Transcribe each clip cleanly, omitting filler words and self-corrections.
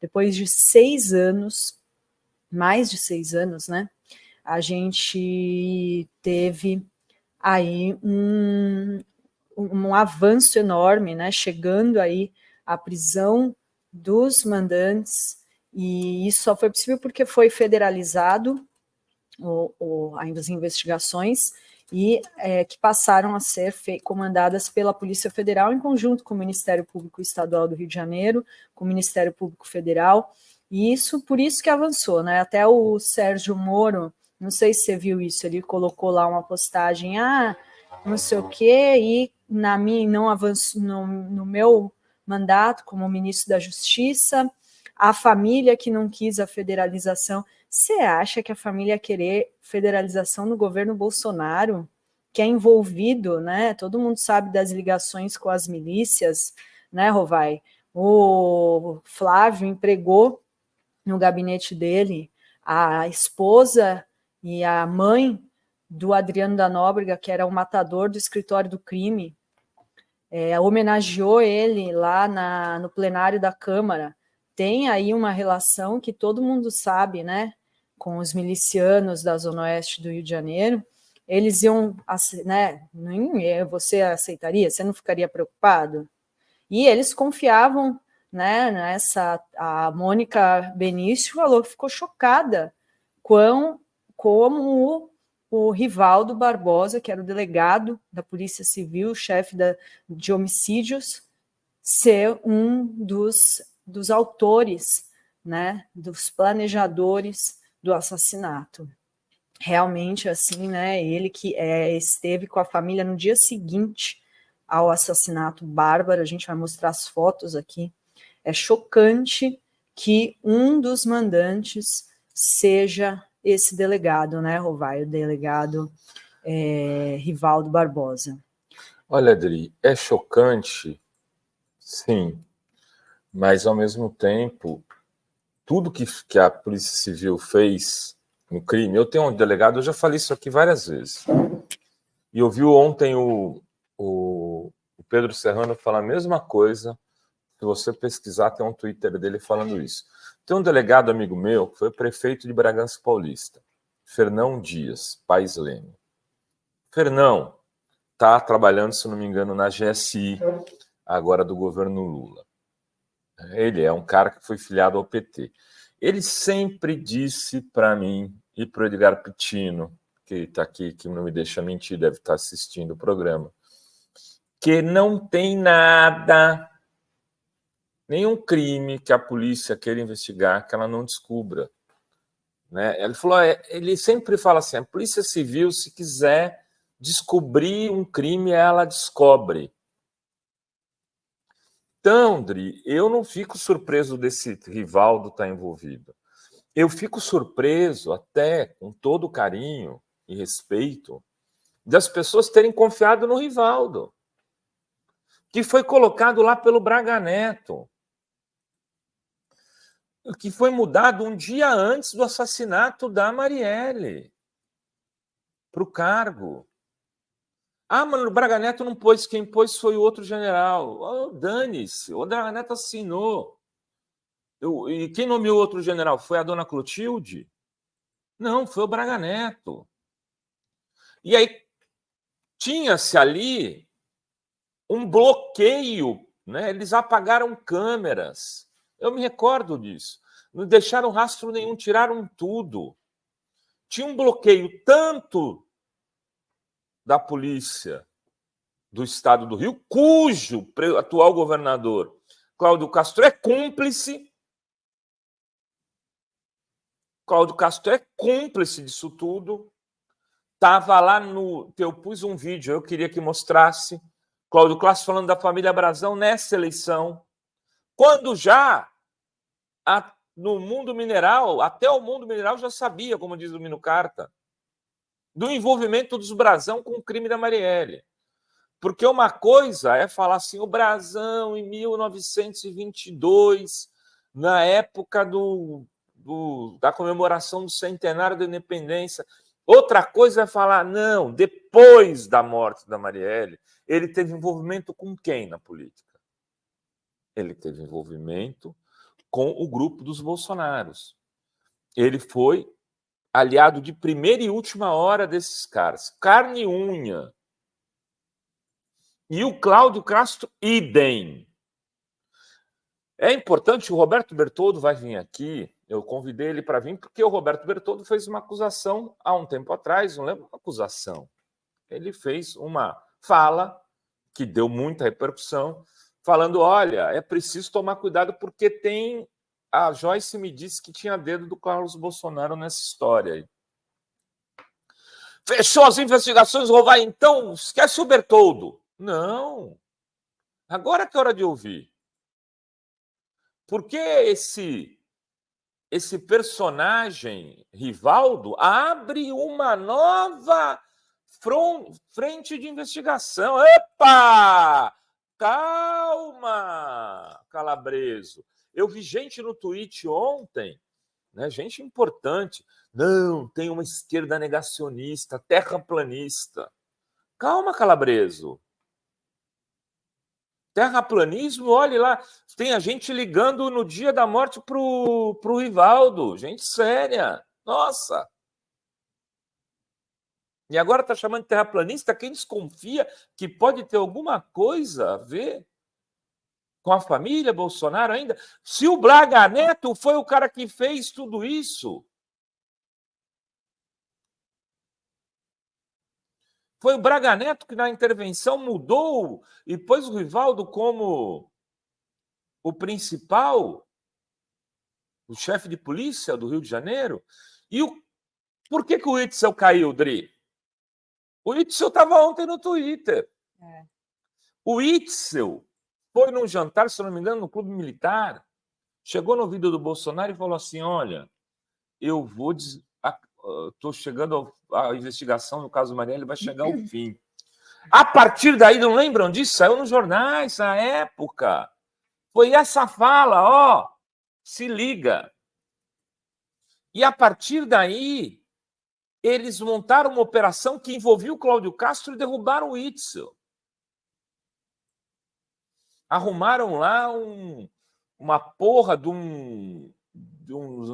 depois de 6 anos, mais de 6 anos, né, a gente teve aí um avanço enorme, né, chegando aí à prisão dos mandantes, e isso só foi possível porque foi federalizado as investigações e que passaram a ser comandadas pela Polícia Federal em conjunto com o Ministério Público Estadual do Rio de Janeiro, com o Ministério Público Federal, e isso, por isso que avançou, né? Até o Sérgio Moro, não sei se você viu isso, ele colocou lá uma postagem, não sei o quê, e na minha, não avançou, no meu mandato como ministro da Justiça, a família que não quis a federalização. Você acha que a família ia querer federalização no governo Bolsonaro, que é envolvido, né? Todo mundo sabe das ligações com as milícias, né, Rovai? O Flávio empregou no gabinete dele a esposa e a mãe do Adriano da Nóbrega, que era o matador do escritório do crime, homenageou ele lá no plenário da Câmara. Tem aí uma relação que todo mundo sabe, né, com os milicianos da Zona Oeste do Rio de Janeiro. Eles iam, né, você aceitaria? Você não ficaria preocupado? E eles confiavam, né, a Mônica Benício falou que ficou chocada como o Rivaldo Barbosa, que era o delegado da Polícia Civil, chefe de homicídios, ser um dos autores, né, dos planejadores do assassinato. Realmente, assim, né, ele que esteve com a família no dia seguinte ao assassinato bárbaro, a gente vai mostrar as fotos aqui. É chocante que um dos mandantes seja esse delegado, né, Rovai, o delegado Rivaldo Barbosa. Olha, Adri, é chocante, sim, mas ao mesmo tempo, tudo que a Polícia Civil fez no crime, eu tenho um delegado, eu já falei isso aqui várias vezes, e ouviu ontem o Pedro Serrano falar a mesma coisa. Se você pesquisar, tem um Twitter dele falando isso. Tem um delegado amigo meu, que foi prefeito de Bragança Paulista, Fernão Dias, Paes Leme. Fernão está trabalhando, se não me engano, na GSI, agora do governo Lula. Ele é um cara que foi filiado ao PT. Ele sempre disse para mim e para o Edgar Pitino, que está aqui, que não me deixa mentir, deve estar assistindo o programa, que não tem nada, nenhum crime que a polícia queira investigar que ela não descubra. Né? Ele falou, ele sempre fala assim, a Polícia Civil, se quiser descobrir um crime, ela descobre. Então, Dri, eu não fico surpreso desse Rivaldo estar envolvido. Eu fico surpreso, até com todo carinho e respeito, das pessoas terem confiado no Rivaldo, que foi colocado lá pelo Braga Neto, que foi mudado um dia antes do assassinato da Marielle para o cargo. Mano, o Braga Neto não pôs, quem pôs foi o outro general. Oh, dane-se, o Braga Neto assinou. E quem nomeou outro general? Foi a dona Clotilde? Não, foi o Braga Neto. E aí tinha-se ali um bloqueio, né? Eles apagaram câmeras. Eu me recordo disso. Não deixaram rastro nenhum, tiraram tudo. Tinha um bloqueio tanto da polícia do estado do Rio, cujo atual governador, Cláudio Castro, é cúmplice. Cláudio Castro é cúmplice disso tudo. Estava lá no... Eu pus um vídeo, eu queria que mostrasse Cláudio Castro falando da família Brazão nessa eleição, quando já no mundo mineral, até o mundo mineral já sabia, como diz o Mino Carta, do envolvimento dos Brazão com o crime da Marielle. Porque uma coisa é falar assim, o Brazão, em 1922, na época da comemoração do centenário da independência. Outra coisa é falar, não, depois da morte da Marielle, ele teve envolvimento com quem na política? Ele teve envolvimento com o grupo dos Bolsonaros. Ele foi aliado de primeira e última hora desses caras, carne e unha. E o Cláudio Castro, idem. É importante, o Roberto Bertoldo vai vir aqui, eu convidei ele para vir, porque o Roberto Bertoldo fez uma acusação há um tempo atrás, não lembro uma acusação. Ele fez uma fala que deu muita repercussão, falando, olha, é preciso tomar cuidado porque tem... A Joyce me disse que tinha dedo do Carlos Bolsonaro nessa história aí. Fechou as investigações, vai então, esquece o Bertoldo. Não. Agora que é hora de ouvir. Porque esse personagem, Rivaldo, abre uma nova frente de investigação. Epa! Calma, Calabreso. Eu vi gente no tweet ontem, né, gente importante. Não, tem uma esquerda negacionista, terraplanista. Calma, Calabreso. Terraplanismo, olhe lá, tem a gente ligando no dia da morte pro Rivaldo, gente séria, nossa. E agora está chamando de terraplanista quem desconfia que pode ter alguma coisa a ver com a família Bolsonaro ainda. Se o Braga Neto foi o cara que fez tudo isso, foi o Braga Neto que na intervenção mudou e pôs o Rivaldo como o principal, o chefe de polícia do Rio de Janeiro. E por que o Witzel caiu, Dri? O Witzel estava ontem no Twitter. O Witzel foi num jantar, se não me engano, no Clube Militar, chegou no vídeo do Bolsonaro e falou assim, olha, eu vou... Estou chegando à investigação no caso Marielle, vai chegar ao fim. A partir daí, não lembram disso? Saiu nos jornais na época. Foi essa fala, ó, se liga. E a partir daí, eles montaram uma operação que envolvia o Cláudio Castro e derrubaram o Witzel. Arrumaram lá uma porra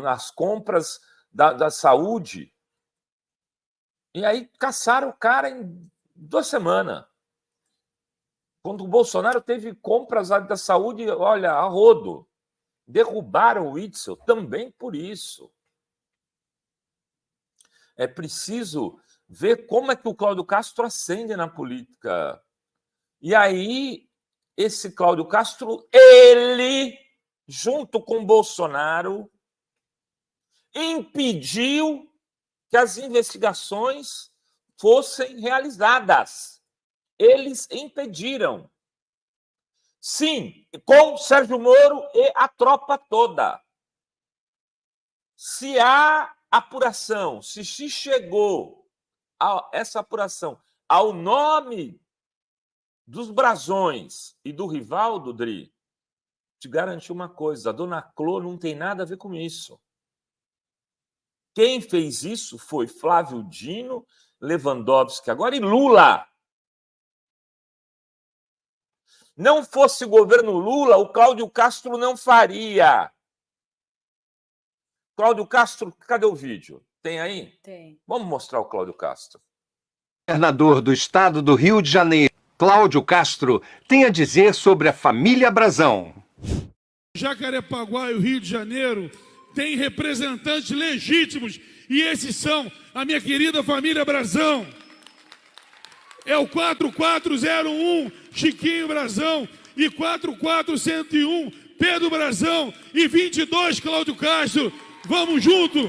nas compras da saúde. E aí caçaram o cara em 2 semanas. Quando o Bolsonaro teve compras da saúde, olha, a rodo. Derrubaram o Witzel também por isso. É preciso ver como é que o Cláudio Castro ascende na política. E aí, esse Cláudio Castro, ele, junto com o Bolsonaro, impediu que as investigações fossem realizadas. Eles impediram. Sim, com Sérgio Moro e a tropa toda. Se há apuração, se chegou a essa apuração ao nome dos Brazões e do Rivaldo, Dri, te garanto uma coisa, a dona Clô não tem nada a ver com isso. Quem fez isso foi Flávio Dino, Lewandowski agora e Lula. Não fosse o governo Lula, o Cláudio Castro não faria. Cláudio Castro, cadê o vídeo? Tem aí? Tem. Vamos mostrar o Cláudio Castro. Governador do estado do Rio de Janeiro, Cláudio Castro, tem a dizer sobre a família Brazão. Jacarepaguá e o Rio de Janeiro têm representantes legítimos e esses são a minha querida família Brazão. É o 4401 Chiquinho Brazão e 44101 Pedro Brazão e 22 Cláudio Castro. Vamos junto!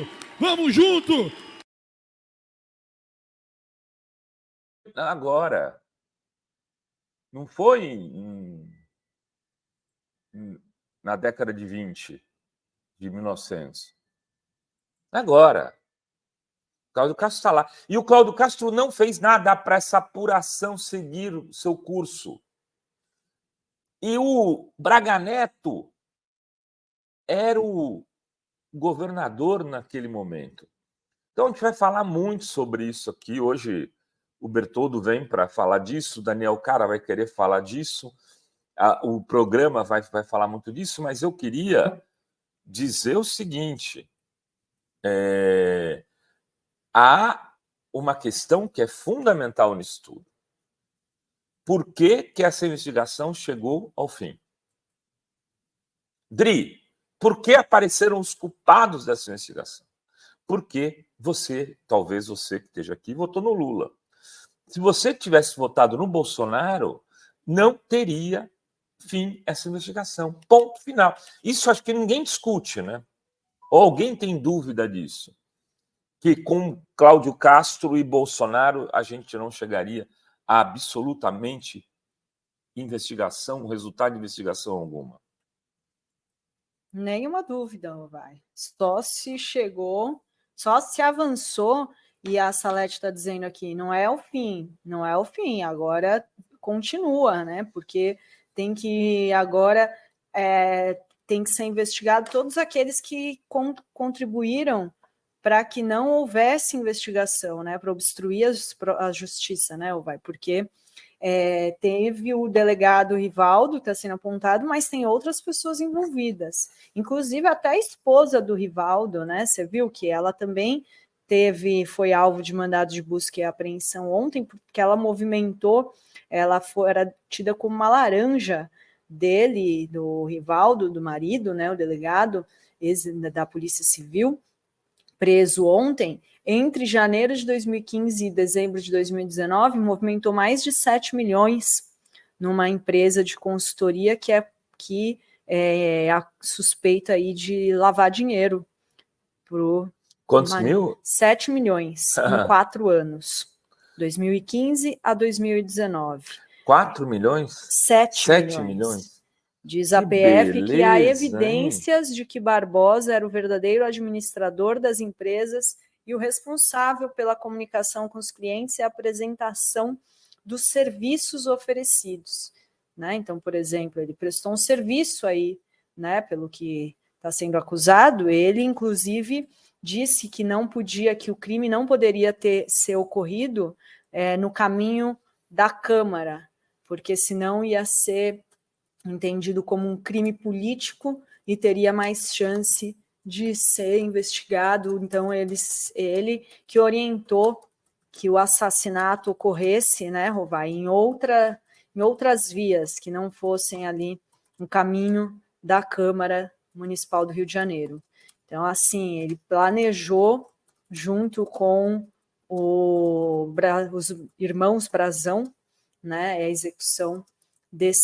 Vamos junto! Agora, não foi na década de 20, de 1900. Agora. O Cláudio Castro está lá. E o Cláudio Castro não fez nada para essa apuração seguir o seu curso. E o Braga Neto era o governador naquele momento. Então, a gente vai falar muito sobre isso aqui. Hoje, o Bertoldo vem para falar disso, o Daniel Cara vai querer falar disso, o programa vai falar muito disso, mas eu queria dizer o seguinte: há uma questão que é fundamental nisso tudo. Por que que essa investigação chegou ao fim? Dri, por que apareceram os culpados dessa investigação? Porque você, talvez você que esteja aqui, votou no Lula. Se você tivesse votado no Bolsonaro, não teria fim essa investigação. Ponto final. Isso acho que ninguém discute, né? Ou alguém tem dúvida disso? Que com Cláudio Castro e Bolsonaro a gente não chegaria a absolutamente investigação, resultado de investigação alguma. Nenhuma dúvida, vai. Só se chegou, só se avançou, e a Salete está dizendo aqui, não é o fim, não é o fim, agora continua, né? Porque tem que agora tem que ser investigado todos aqueles que contribuíram para que não houvesse investigação, né? Para obstruir a justiça, né? Vai, porque teve o delegado Rivaldo, que está sendo apontado, mas tem outras pessoas envolvidas, inclusive até a esposa do Rivaldo, né? Você viu que ela também foi alvo de mandado de busca e apreensão ontem, porque ela movimentou, era tida como uma laranja dele, do Rivaldo, do marido, né? O delegado da Polícia Civil, preso ontem, entre janeiro de 2015 e dezembro de 2019, movimentou mais de 7 milhões numa empresa de consultoria que é a suspeita aí de lavar dinheiro. Quantos mil? 7 milhões em 4 anos, 2015 a 2019. 4 milhões? 7 milhões. Diz a PF que há evidências de que Barbosa era o verdadeiro administrador das empresas e o responsável pela comunicação com os clientes e a apresentação dos serviços oferecidos, né? Então, por exemplo, ele prestou um serviço aí, né? Pelo que está sendo acusado, ele inclusive disse que não podia, que o crime não poderia ser ocorrido no caminho da Câmara, porque senão ia ser entendido como um crime político e teria mais chance de ser investigado. Então, ele que orientou que o assassinato ocorresse, né, Rovai, em outras vias, que não fossem ali no caminho da Câmara Municipal do Rio de Janeiro. Então, assim, ele planejou, junto com os irmãos Brazão, né, a execução desse